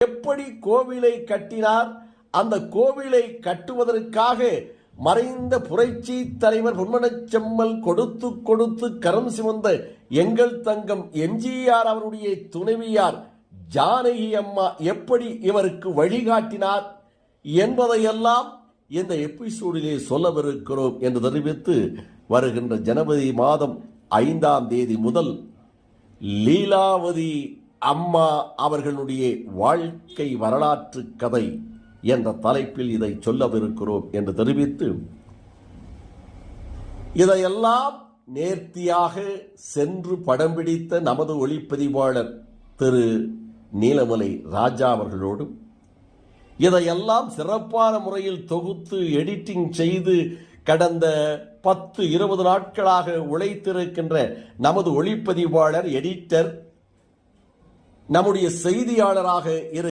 எப்படி கோவிலை கட்டினார், அந்த கோவிலை கட்டுவதற்காக மறைந்த புரட்சி தலைவர் பொன்மனச்செம்மல் கொடுத்து கொடுத்து கரம் சிவந்த எங்கள் தங்கம் எம்ஜிஆர் அவருடைய துணைவியார் ஜானகி அம்மா எப்படி இவருக்கு வழிகாட்டினார் என்பதையெல்லாம் இந்த எபிசோடிலே சொல்லவிருக்கிறோம் என்று தெரிவித்து, வருகின்ற ஜனவரி மாதம் 5ஆம் தேதி முதல் லீலாவதி அம்மா அவர்களுடைய வாழ்க்கை வரலாற்று கதை என்ற தலைப்பில் இதை சொல்லவிருக்கிறோம் என்று தெரிவித்து, இதையெல்லாம் நேர்த்தியாக சென்று படம் பிடித்த நமது ஒளிப்பதிவாளர் திரு நீலமலை ராஜா அவர்களோடும், இதையெல்லாம் சிறப்பான முறையில் தொகுத்து எடிட்டிங் செய்து கடந்த 10-20 நாட்களாக உழைத்திருக்கின்ற நமது ஒளிப்பதிவாளர், எடிட்டர், நம்முடைய செய்தியாளராக